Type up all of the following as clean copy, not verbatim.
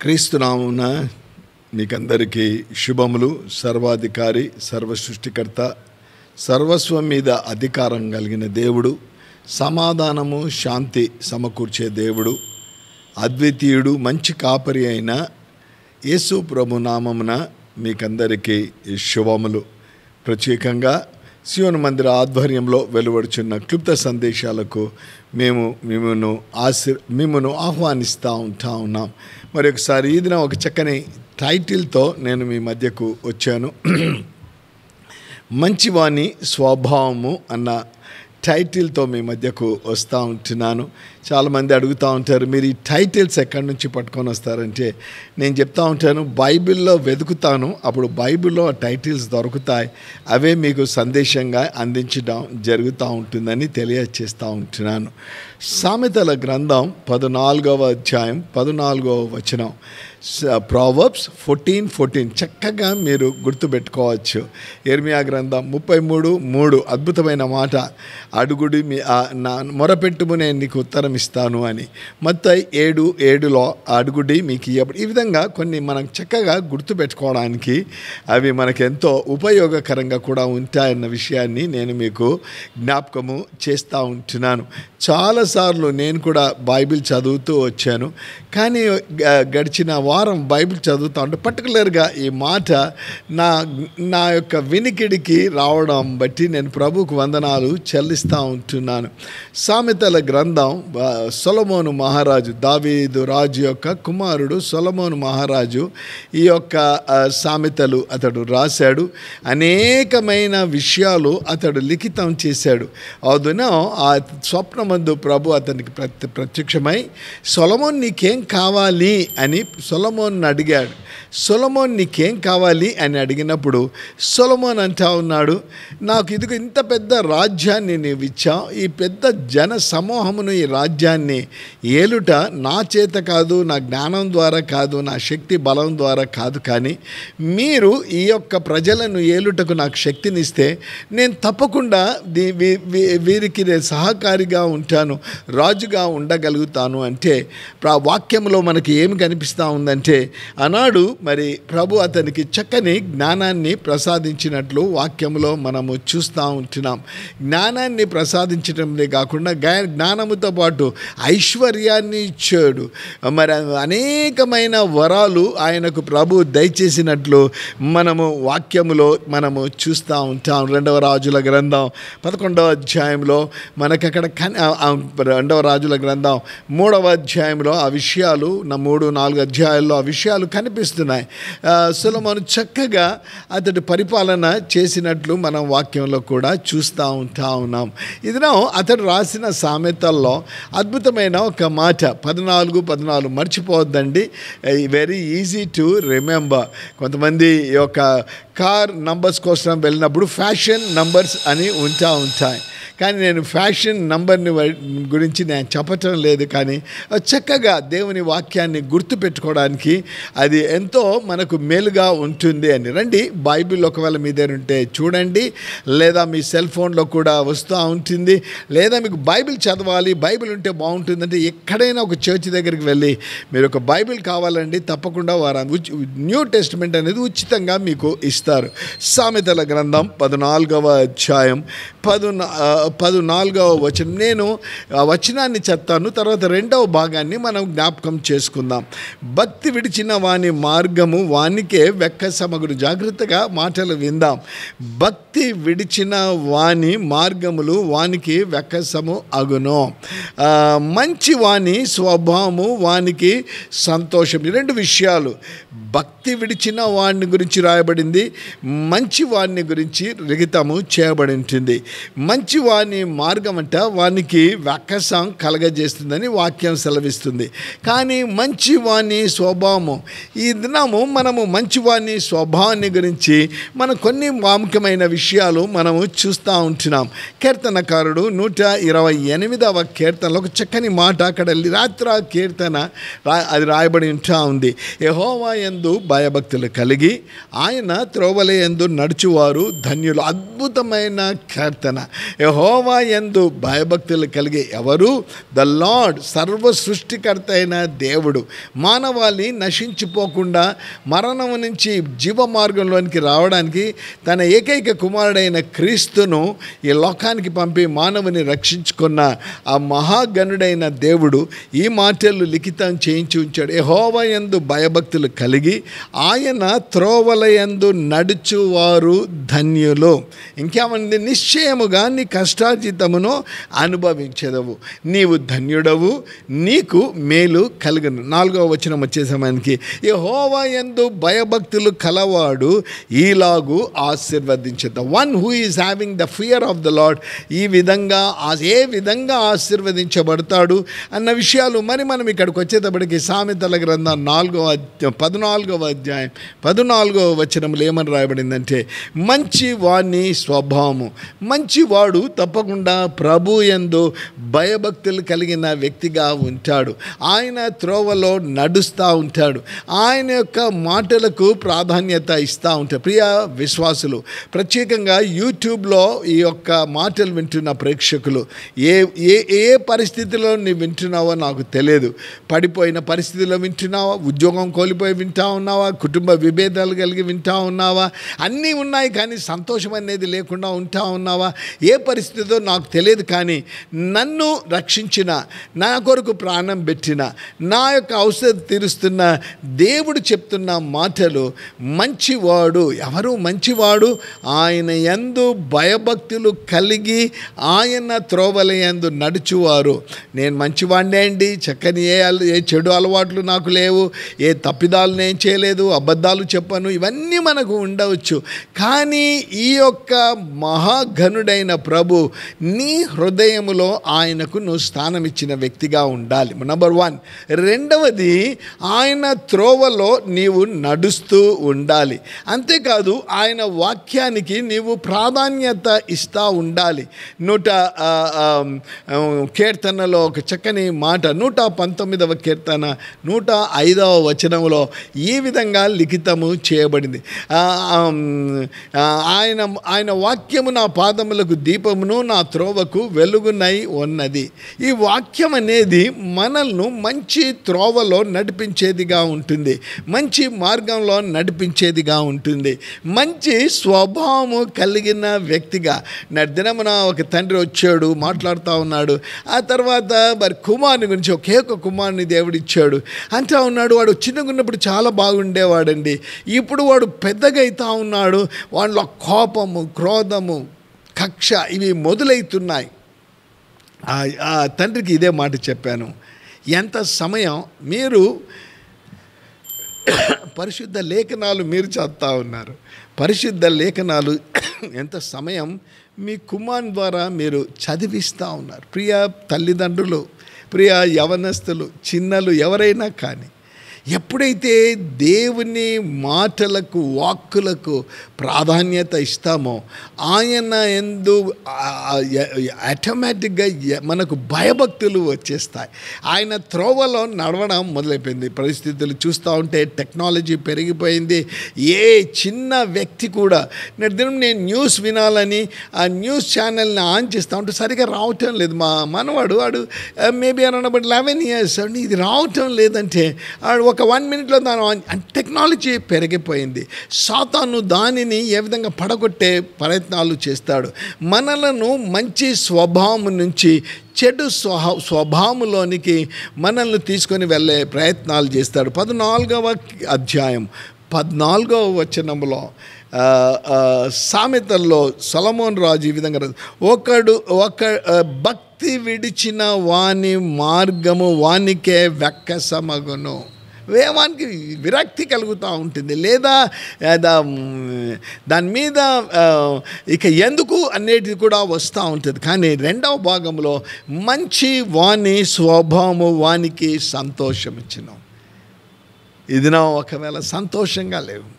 క్రీస్తునామున మీకందరికీ శుభములు. సర్వాధికారి, సర్వ సృష్టికర్త, సర్వస్వం మీద అధికారం కలిగిన దేవుడు, సమాధానము శాంతి సమకూర్చే దేవుడు, అద్వితీయుడు, మంచి కాపరి అయిన యేసు ప్రభు నామమున మీకందరికీ శుభములు. ప్రత్యేకంగా సియోను మందిర ఆధ్వర్యంలో వెలువడుచున్న క్లుప్త సందేశాలకు మిమ్మను ఆహ్వానిస్తూ ఉన్నాం. మరి ఒకసారి ఈ దినం ఒక చక్కని టైటిల్తో నేను మీ మధ్యకు వచ్చాను. మంచివాని స్వభావము అన్న టైటిల్తో మీ మధ్యకు వస్తూ ఉంటున్నాను. చాలామంది అడుగుతూ ఉంటారు, మీరు ఈ టైటిల్స్ ఎక్కడి నుంచి పట్టుకొని వస్తారంటే నేను చెప్తా ఉంటాను, బైబిల్లో వెతుకుతాను, అప్పుడు బైబిల్లో ఆ టైటిల్స్ దొరుకుతాయి, అవే మీకు సందేశంగా అందించడం జరుగుతూ ఉంటుందని తెలియచేస్తూ ఉంటున్నాను. సామెతల గ్రంథం 14వ అధ్యాయం 14వ వచనం, ప్రావర్బ్స్ 14:14 చక్కగా మీరు గుర్తుపెట్టుకోవచ్చు. ఇర్మియా గ్రంథం 33:3 అద్భుతమైన మాట, అడుగుడి నా మొరపెట్టుము నేను నీకు ఉత్తరం ఇస్తాను అని. మత్తయి 7:7 అడుగుడి మీకు ఇవ్వబడి. ఈ విధంగా కొన్ని మనం చక్కగా గుర్తుపెట్టుకోవడానికి అవి మనకెంతో ఉపయోగకరంగా కూడా ఉంటాయన్న విషయాన్ని నేను మీకు జ్ఞాపకము చేస్తూ ఉంటున్నాను. చాలాసార్లు నేను కూడా బైబిల్ చదువుతూ వచ్చాను, కానీ గడిచిన వారం బైబిల్ చదువుతూ ఉంటే పర్టికులర్గా ఈ మాట నా యొక్క వినికిడికి రావడం బట్టి నేను ప్రభువుకు వందనాలు చెల్లిస్తూ ఉంటున్నాను. సామెతల గ్రంథం సొలొమోను మహారాజు, దావీదు రాజు యొక్క కుమారుడు సొలొమోను మహారాజు ఈ యొక్క సామెతలు అతడు రాశాడు. అనేకమైన విషయాలు అతడు లిఖితం చేశాడు. అవునా, ఆ స్వప్నమందు ప్రభు అతనికి ప్రత్యక్షమై సొలొమోన్ నీకేం కావాలి అని సొలొమోన్ అడిగాడు. సొలొమోన్ నీకేం కావాలి అని అడిగినప్పుడు సొలొమోన్ అంటా ఉన్నాడు, నాకు ఇదిగో ఇంత పెద్ద రాజ్యాన్ని నీవు ఇచ్చావు, ఈ పెద్ద జన సమూహమును ఈ రాజ్యాన్ని ఏలుట నా చేత కాదు, నా జ్ఞానం ద్వారా కాదు, నా శక్తి బలం ద్వారా కాదు, కానీ మీరు ఈ యొక్క ప్రజలను ఏలుటకు నాకు శక్తినిస్తే నేను తప్పకుండా వీరికి నేను సహకారిగా ఉంటాను, రాజుగా ఉండగలుగుతాను. అంటే వాక్యంలో మనకి ఏమి కనిపిస్తూ ఉందంటే, ఆనాడు మరి ప్రభు అతనికి చక్కని జ్ఞానాన్ని ప్రసాదించినట్లు వాక్యంలో మనము చూస్తూ ఉంటున్నాం. జ్ఞానాన్ని ప్రసాదించడమే కాకుండా జ్ఞానముతో పాటు ఐశ్వర్యాన్ని ఇచ్చాడు. మరి అనేకమైన వరాలు ఆయనకు ప్రభు దయచేసినట్లు మనము వాక్యములో మనము చూస్తూ ఉంటాం. 2వ రాజుల గ్రంథం 11వ అధ్యాయంలో మనకక్కడ 2వ రాజుల గ్రంథం 3వ అధ్యాయంలో ఆ విషయాలు 3-4 అధ్యాయాల్లో ఆ విషయాలు కనిపిస్తున్నాయి. సొలొమోను చక్కగా అతడు పరిపాలన చేసినట్లు మనం వాక్యంలో కూడా చూస్తూ ఉన్నాం. ఇదినో అతడు రాసిన సామెతల్లో అద్భుతమైన ఒక మాట 14 మర్చిపోవద్దండి, వెరీ ఈజీ టు రిమెంబర్. కొంతమంది ఈ యొక్క కార్ నంబర్స్ కోసం వెళ్ళినప్పుడు ఫ్యాషన్ నంబర్స్ అని ఉంటాయి, కానీ నేను ఫ్యాషన్ నంబర్ని గురించి నేను చెప్పటం లేదు, కానీ చక్కగా దేవుని వాక్యాన్ని గుర్తుపెట్టుకోవడానికి అది ఎంతో మనకు మేలుగా ఉంటుంది అని. రండి, బైబిల్ ఒకవేళ మీ దగ్గర ఉంటే చూడండి, లేదా మీ సెల్ ఫోన్లో కూడా వస్తూ ఉంటుంది, లేదా మీకు బైబిల్ చదవాలి, బైబిల్ ఉంటే బాగుంటుందంటే ఎక్కడైనా ఒక చర్చ్ దగ్గరికి వెళ్ళి మీరు ఒక బైబిల్ కావాలండి, తప్పకుండా వారు న్యూ టెస్టిమెంట్ అనేది ఉచితంగా మీకు ఇస్తారు. సామెతల గ్రంథం 14వ అధ్యాయం 14వ వచనం, నేను ఆ వచనాన్ని చెప్తాను, తర్వాత 2వ భాగాన్ని మనం జ్ఞాపకం చేసుకుందాం. భక్తి విడిచిన వాని మార్గము వానికే వెక్కసమగును. జాగ్రత్తగా మాటలు విందాం. భక్తి విడిచిన వాని మార్గములు వానికి వెక్కసము అగును. మంచి వాని స్వభావము వానికి సంతోషం. 2 విషయాలు, భక్తి విడిచిన వాడిని గురించి రాయబడింది, మంచి వాడిని గురించి లిఖితము చేయబడి ఉంటుంది. మంచి వాని మార్గం అంట వానికి వెక్కసం కలగజేస్తుందని వాక్యం సెలవిస్తుంది. కానీ మంచి వాని స్వభావము, ఈ దినము మనము మంచి వాని స్వభావాన్ని గురించి మనం కొన్ని ప్రాముఖ్యమైన విషయాలు విషయాలు మనము చూస్తూ ఉంటున్నాం. కీర్తనకారుడు 128వ కీర్తనలో ఒక చక్కని మాట, అక్కడ రాత్రి కీర్తన అది రాయబడి ఉంటా ఉంది. యెహోవా యందు భయభక్తులు కలిగి ఆయన త్రోవల యందు నడుచువారు ధన్యులు. అద్భుతమైన కీర్తన. యెహోవా యందు భయభక్తులు కలిగి ఎవరు? ద లార్డ్, సర్వ సృష్టికర్త అయిన దేవుడు. మానవాళి నశించిపోకుండా మరణం నుంచి జీవ మార్గంలోనికి రావడానికి తన ఏకైక కుమారుడైన క్రీస్తును ఈ లోకానికి పంపి మానవుని రక్షించుకున్న ఆ మహాగణుడైన దేవుడు ఈ మాటలు లిఖితం చేయించి ఉంచాడు. యెహోవా యందు భయభక్తులు కలిగి ఆయన త్రోవల యందు నడుచువారు ధన్యులు. ఇంకేమంది? నిశ్చయముగా నీ కష్టార్జితమును అనుభవించెదవు, నీవు ధన్యుడవు, నీకు మేలు కలుగును. 4వ వచనం వచ్చే సమయానికి యెహోవా యందు భయభక్తులు కలవాడు ఈలాగు ఆశీర్వదించదు. One who is having the fear of the Lord ఈ విధంగా ఏ విధంగా ఆశీర్వదించబడతాడు అన్న విషయాలు మరి మనం ఇక్కడికి వచ్చేటప్పటికి సామెతల గ్రంథం 14వ అధ్యాయం 14వ వచనంలో ఏమని రాయబడిందంటే, మంచి వాణ్ణి స్వభావము, మంచివాడు తప్పకుండా ప్రభు యందు భయభక్తులు కలిగిన వ్యక్తిగా ఉంటాడు. ఆయన త్రోవలో నడుస్తూ ఉంటాడు. ఆయన యొక్క మాటలకు ప్రాధాన్యత ఇస్తూ ఉంటాడు. ప్రియ విశ్వాసులు, ప్రత్యేకంగా యూట్యూబ్లో ఈ యొక్క మాటలు వింటున్న ప్రేక్షకులు, ఏ ఏ ఏ పరిస్థితిలో నీవు వింటున్నావో నాకు తెలియదు. పడిపోయిన పరిస్థితిలో వింటున్నావా? ఉద్యోగం కోల్పోయి వింటా ఉన్నావా? కుటుంబ విభేదాలు కలిగి వింటా ఉన్నావా? అన్నీ ఉన్నాయి కానీ సంతోషం అనేది లేకుండా ఉంటా ఉన్నావా? ఏ పరిస్థితితో నాకు తెలియదు, కానీ నన్ను రక్షించిన, నా కొరకు ప్రాణం పెట్టిన, నా యొక్క అవసరం తీరుస్తున్న దేవుడు చెప్తున్న మాటలు, మంచివాడు. ఎవరు మంచివాడు? ఆయన యందు భయభక్తులు కలిగి ఆయన త్రోవల యందు నడుచువారు. నేను మంచివాడినే అండి, చక్కని ఏ చెడు అలవాట్లు నాకు లేవు, ఏ తప్పిదాలు నేను చేయలేదు, అబద్ధాలు చెప్పను, ఇవన్నీ మనకు ఉండవచ్చు. కానీ ఈ యొక్క మహాఘనుడైన ప్రభు నీ హృదయములో ఆయనకు నువ్వు స్థానం ఇచ్చిన వ్యక్తిగా ఉండాలి. నంబర్ 1. రెండవది, ఆయన త్రోవలో నీవు నడుస్తూ ఉండాలి. అంతేకాదు ఆయన వాక్యానికి నీవు ప్రాధాన్యత ఇస్తూ ఉండాలి. కీర్తనలో ఒక చక్కని మాట, 119వ కీర్తన 105వ వచనంలో ఈ విధంగా లిఖితము చేయబడింది. ఆయన వాక్యము నా పాదములకు దీపమును, నా త్రోవకు వెలుగునై ఉన్నది. ఈ వాక్యం అనేది మనల్ని మంచి త్రోవలో నడిపించేదిగా ఉంటుంది, మంచి మార్గంలో నడిపించేదిగా ఉంటుంది, మంచి స్వభావము కలిగిన వ్యక్తిగా. దినమున ఒక తండ్రి వచ్చాడు, మాట్లాడుతూ ఉన్నాడు. ఆ తర్వాత మరి కుమారుని గురించి, ఒకే ఒక కుమారుని దేవుడిచ్చాడు అంటూ ఉన్నాడు. వాడు చిన్నగా ఉన్నప్పుడు చాలా బాగుండేవాడండి, ఇప్పుడు వాడు పెద్దగా అవుతా ఉన్నాడు. వాళ్ళ కోపము, క్రోధము, కక్ష ఇవి మొదలవుతున్నాయి. ఆ తండ్రికి ఇదే మాట చెప్పాను, ఎంత సమయం మీరు పరిశుద్ధ లేఖనాలు మీరు చదువుతూ ఉన్నారు, పరిశుద్ధ లేఖనాలు ఎంత సమయం మీ కుమారుని ద్వారా మీరు చదివిస్తూ ఉన్నారు. ప్రియ తల్లిదండ్రులు, ప్రియ యవనస్తులు, చిన్నలు ఎవరైనా కానీ, ఎప్పుడైతే దేవుని మాటలకు, వాక్కులకు ప్రాధాన్యత ఇస్తామో ఆయన యందు ఆటోమేటిక్గా మనకు భయభక్తులు వచ్చేస్తాయి. ఆయన త్రోవలో నడవడం మొదలైపోయింది. పరిస్థితులు చూస్తూ ఉంటే టెక్నాలజీ పెరిగిపోయింది. ఏ చిన్న వ్యక్తి కూడా నేను న్యూస్ వినాలని ఆ న్యూస్ ఛానల్ని ఆన్ చేస్తూ ఉంటే సరిగా రావటం లేదు. మా మనవాడు వాడు మేబీ అనబడి 11 years అండి, ఇది రావటం లేదంటే ఒక 1 minute దాని టెక్నాలజీ పెరిగిపోయింది. సాతాను దానిని ఏ విధంగా పడగొట్టే ప్రయత్నాలు చేస్తాడు. మనలను మంచి స్వభావం నుంచి చెడు స్వభావంలోనికి మనల్ని తీసుకొని వెళ్ళే ప్రయత్నాలు చేస్తాడు. 14వ అధ్యాయం 14వ వచనంలో సామెతల్లో సొలొమోను రాజు ఈ విధంగా, ఒక భక్తి విడిచిన వాని మార్గము వానికే వెక్కసమగును. వానికి విరక్తి కలుగుతూ ఉంటుంది, లేదా దాని మీద ఇక ఎందుకు అనేది కూడా వస్తూ ఉంటుంది. కానీ 2వ భాగంలో మంచి వాని స్వభావము వానికి సంతోషం ఇచ్చినాం. ఇది నా ఒకవేళ సంతోషంగా లేవు,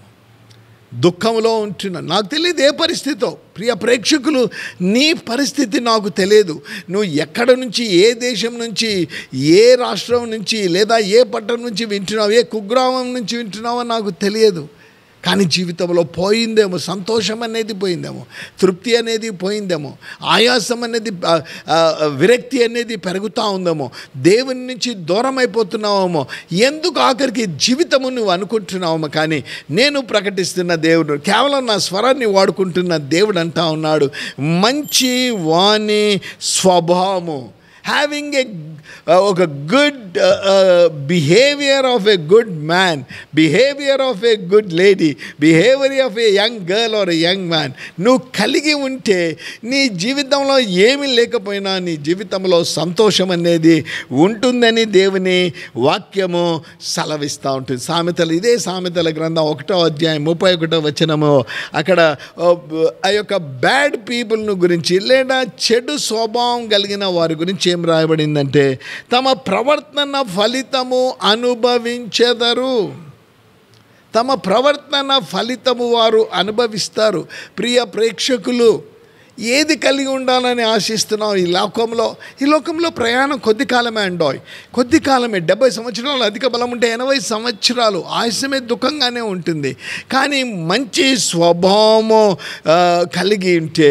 దుఃఖంలో ఉంటున్నాను. నాకు తెలియదు ఏ పరిస్థితో. ప్రియ ప్రేక్షకులు, నీ పరిస్థితి నాకు తెలియదు. నువ్వు ఎక్కడ నుంచి, ఏ దేశం నుంచి, ఏ రాష్ట్రం నుంచి, లేదా ఏ పట్టణం నుంచి వింటున్నావు, ఏ కుగ్రామం నుంచి వింటున్నావో నాకు తెలియదు. కానీ జీవితంలో పోయిందేమో, సంతోషం అనేది పోయిందేమో, తృప్తి అనేది పోయిందేమో, ఆయాసం అనేది, విరక్తి అనేది పెరుగుతూ ఉందేమో, దేవుని నుంచి దూరం అయిపోతున్నావేమో, ఎందుకు ఆఖరికి జీవితము నువ్వు అనుకుంటున్నావేమో. కానీ నేను ప్రకటిస్తున్న దేవుడు, కేవలం నా స్వరాన్ని వాడుకుంటున్న దేవుడు అంటా ఉన్నాడు, మంచి వాని స్వభావము, హ్యావింగ్ ఒక good behaviour of a good man, behaviour of a good lady, behaviour of A young girl or A young man నువ్వు కలిగి ఉంటే నీ జీవితంలో ఏమీ లేకపోయినా నీ జీవితంలో సంతోషం అనేది ఉంటుందని దేవుని వాక్యము సెలవిస్తూ ఉంటుంది. సామెతలు, ఇదే సామెతల గ్రంథం 1వ అధ్యాయం 31వ వచనము, అక్కడ ఆ యొక్క బ్యాడ్ పీపుల్ను గురించి, లేదా చెడు స్వభావం కలిగిన వారి గురించి ఏం రాయబడిందంటే, తమ ప్రవర్తన ఫలితము అనుభవించెదరు. తమ ప్రవర్తన ఫలితము వారు అనుభవిస్తారు. ప్రియ ప్రేక్షకులు, ఏది కలిగి ఉండాలని ఆశిస్తున్నావు ఈ లోకంలో? ఈ లోకంలో ప్రయాణం కొద్ది కాలమే అండోయ్, కొద్ది కాలమే. 70 సంవత్సరాలు అధిక బలం ఉంటే 80 సంవత్సరాలు ఆయుష్యమే దుఃఖంగానే ఉంటుంది. కానీ మంచి స్వభావము కలిగి ఉంటే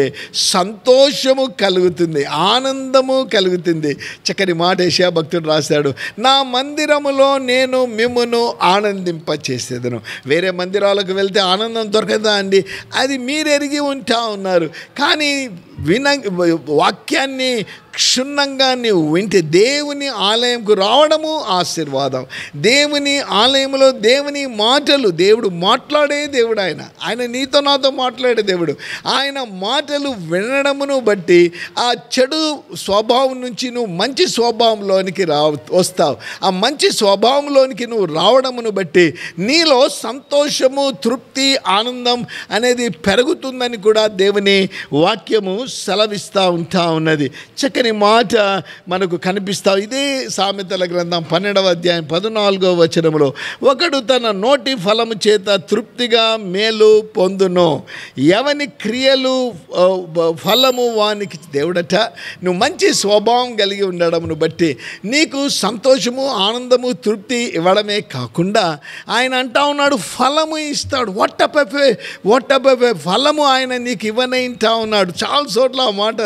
సంతోషము కలుగుతుంది, ఆనందము కలుగుతుంది. చక్కని మాట యెషయా భక్తుడు రాశాడు, నా మందిరములో నేను మిమ్మును ఆనందింపచేసేదను. వేరే మందిరాలకు వెళ్తే ఆనందం దొరకదా అండి? అది మీరు ఎరిగి ఉంటా ఉన్నారు. కానీ వాక్యాన్ని క్షుణ్ణంగా నీవు వింటే, దేవుని ఆలయంకు రావడము ఆశీర్వాదం. దేవుని ఆలయంలో దేవుని మాటలు, దేవుడు మాట్లాడే దేవుడు, ఆయన నీతో నాతో మాట్లాడే దేవుడు. ఆయన మాటలు వినడమును బట్టి ఆ చెడు స్వభావం నుంచి నువ్వు మంచి స్వభావంలోనికి వస్తావు. ఆ మంచి స్వభావంలోనికి నువ్వు రావడమును బట్టి నీలో సంతోషము, తృప్తి, ఆనందం అనేది పెరుగుతుందని కూడా దేవుని వాక్యము సెలవిస్తూ ఉంటా ఉన్నది. చక్కని మాట మనకు కనిపిస్తావు. ఇదే సామెతల గ్రంథం 12వ అధ్యాయం 14వ వచనములో, ఒకడు తన నోటి ఫలము చేత తృప్తిగా మేలు పొందును, ఎవని క్రియలు ఫలము వానికి. దేవుడట నువ్వు మంచి స్వభావం కలిగి ఉండడమును బట్టి నీకు సంతోషము, ఆనందము, తృప్తి ఇవ్వడమే కాకుండా ఆయన అంటా ఉన్నాడు ఫలము ఇస్తాడు. వట్టపే ఫలము ఆయన నీకు ఇవ్వనంటా ఉన్నాడు. చాలా చోట్ల ఆ మాట,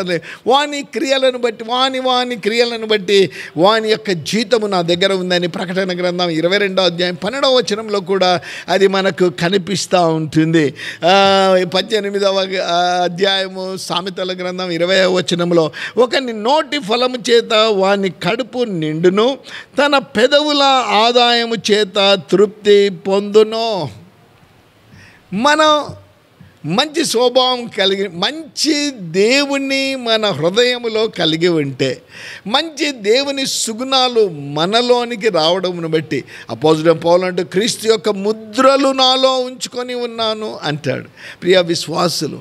వాని క్రియలను బట్టి, వాని క్రియలను బట్టి వాని యొక్క జీతము నా దగ్గర ఉందని ప్రకటన గ్రంథం 22వ అధ్యాయం 12వ వచనంలో కూడా అది మనకు కనిపిస్తూ ఉంటుంది. 18వ అధ్యాయము సామెతల గ్రంథం 20వ వచనంలో, ఒకని నోటి ఫలము చేత వాని కడుపు నిండును, తన పెదవుల ఆదాయము చేత తృప్తి పొందును. మనం మంచి స్వభావం కలిగి, మంచి దేవుని మన హృదయములో కలిగి ఉంటే, మంచి దేవుని సుగుణాలు మనలోనికి రావడమును బట్టి, అపోజిట్ పౌలు అంటూ క్రీస్తు యొక్క ముద్రలు నాలో ఉంచుకొని ఉన్నాను అంటాడు. ప్రియ విశ్వాసులు,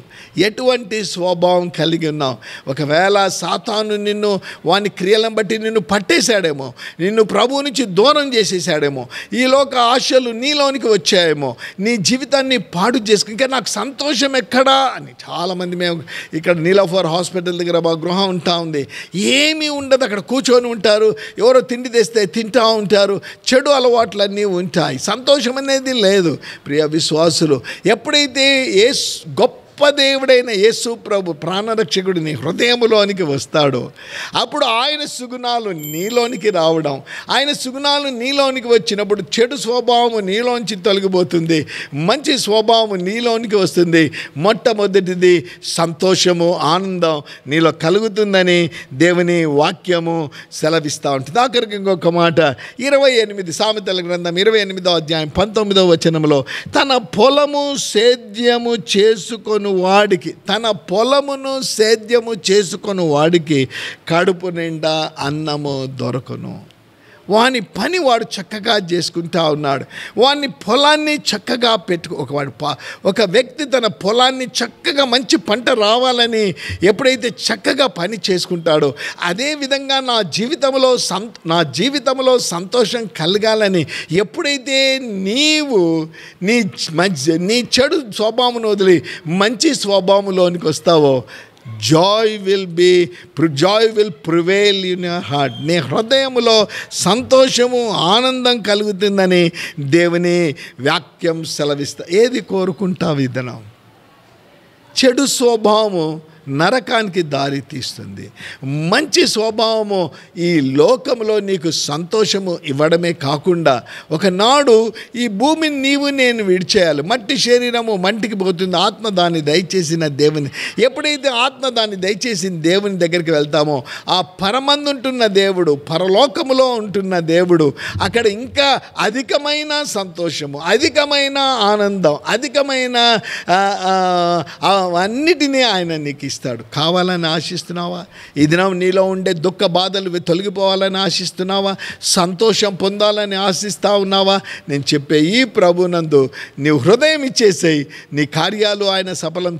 ఎటువంటి స్వభావం కలిగి ఉన్నావు? ఒకవేళ సాతాను నిన్ను వాని క్రియలను బట్టి నిన్ను పట్టేశాడేమో, నిన్ను ప్రభువు నుంచి దూరం చేసేసాడేమో, ఈ లోక ఆశలు నీలోనికి వచ్చాయేమో, నీ జీవితాన్ని పాడు చేసుకుని ఇంకా నాకు సంతోషం ఎక్కడా అని. చాలామంది, మేము ఇక్కడ నీలఫర్ హాస్పిటల్ దగ్గర మా గృహం ఉంటా ఉంది, ఏమీ ఉండదు, అక్కడ కూర్చొని ఉంటారు, ఎవరో తిండి తెస్తే తింటూ ఉంటారు, చెడు అలవాట్లన్నీ ఉంటాయి, సంతోషం అనేది లేదు. ప్రియ విశ్వాసులు, ఎప్పుడైతే ఏ గొప్ప దేవుడైన యేసు ప్రభు ప్రాణరక్షకుడు నీ హృదయములోనికి వస్తాడో, అప్పుడు ఆయన సుగుణాలు నీలోనికి రావడం, ఆయన సుగుణాలు నీలోనికి వచ్చినప్పుడు చెడు స్వభావము నీలోంచి తొలగిపోతుంది, మంచి స్వభావము నీలోనికి వస్తుంది. మొట్టమొదటిది సంతోషము, ఆనందం నీలో కలుగుతుందని దేవుని వాక్యము సెలవిస్తూ ఉంటుంది. ఆఖరికి ఇంకొక మాట, 28 సామెతల గ్రంథం 28వ అధ్యాయం 19వ వచనంలో, తన పొలము సేద్యము చేసుకొని వాడికి, తన పొలమును సేద్యము చేసుకొని వాడికి కడుపు నిండా అన్నము దొరకను. వాని పని వాడు చక్కగా చేసుకుంటా ఉన్నాడు. వాని పొలాన్ని చక్కగా ఒక వ్యక్తి తన పొలాన్ని చక్కగా మంచి పంట రావాలని ఎప్పుడైతే చక్కగా పని చేసుకుంటాడో, అదేవిధంగా నా జీవితంలో సంతోషం కలగాలని ఎప్పుడైతే నీవు నీ చెడు స్వభావం వదిలి మంచి స్వభావంలోనికి వస్తావో, joy will prevail in your heart. నీ హృదయములో సంతోషము, ఆనందం కలుగుతుందని దేవుని వాక్యం సెలవిస్తా. ఏది కోరుకుంటావు ఈ దినం? చెడు స్వభావము నరకానికి దారి తీస్తుంది. మంచి స్వభావము ఈ లోకంలో నీకు సంతోషము ఇవ్వడమే కాకుండా, ఒకనాడు ఈ భూమిని నేను విడిచేయాలి. మట్టి శరీరము మంటికి పోతుంది, ఆత్మ దాన్ని దయచేసిన దేవుని, ఎప్పుడైతే ఆత్మ దాన్ని దయచేసిన దేవుని దగ్గరికి వెళ్తామో, ఆ పరమందుంటున్న దేవుడు, పరలోకములో ఉంటున్న దేవుడు, అక్కడ ఇంకా అధికమైన సంతోషము, అధికమైన ఆనందం, అధికమైన అన్నిటినీ ఆయన నీకు ఇస్తాడు. కావాలని ఆశిస్తున్నావా? ఈ దినం నీలో ఉండే దుఃఖ బాధలు తొలగిపోవాలని ఆశిస్తున్నావా? సంతోషం పొందాలని ఆశిస్తా ఉన్నావా? నేను చెప్పే ఈ ప్రభునందు నీవు హృదయం ఇచ్చేసేయి. నీ కార్యాలు ఆయన సఫలం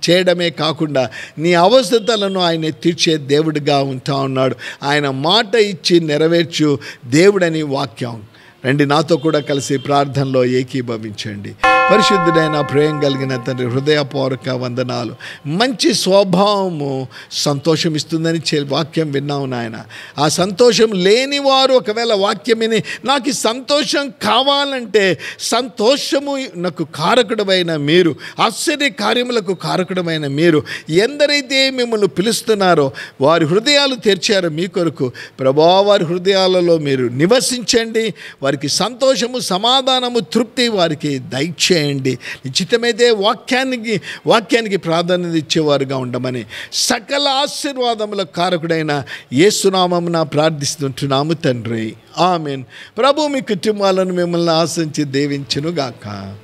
చేయడమే కాకుండా నీ అవసరతలను ఆయన తీర్చే దేవుడిగా ఉంటా ఉన్నాడు. ఆయన మాట ఇచ్చి నెరవేర్చు దేవుడని వాక్యం. రండి, నాతో కూడా కలిసి ప్రార్థనలో ఏకీభవించండి. పరిశుద్ధుడైన ప్రేమ కలిగిన తండ్రి, హృదయపూర్వక వందనాలు. మంచి స్వభావము సంతోషం ఇస్తుందని వాక్యం విన్నాము నాయన. ఆ సంతోషం లేని వారు ఒకవేళ వాక్యం విని నాకు సంతోషం కావాలంటే, సంతోషము నాకు కారకుడమైన మీరు, ఆశ్చర్య కార్యములకు కారకుడమైన మీరు ఎందరైతే మిమ్మల్ని పిలుస్తున్నారో వారి హృదయాలు తెరిచారో మీ కొరకు ప్రభువా, వారి హృదయాలలో మీరు నివసించండి. వారికి సంతోషము, సమాధానము, తృప్తి వారికి దయచేయండి. నిశ్చితమైతే వాక్యానికి ప్రాధాన్యత ఇచ్చేవారుగా ఉండమని సకల ఆశీర్వాదముల కారకుడైన యేసునామమున ప్రార్థిస్తుంటున్నాము తండ్రి. ఆమేన్. ప్రభు మీ కుటుంబాలను మిమ్మల్ని ఆశించి దీవించును గాక.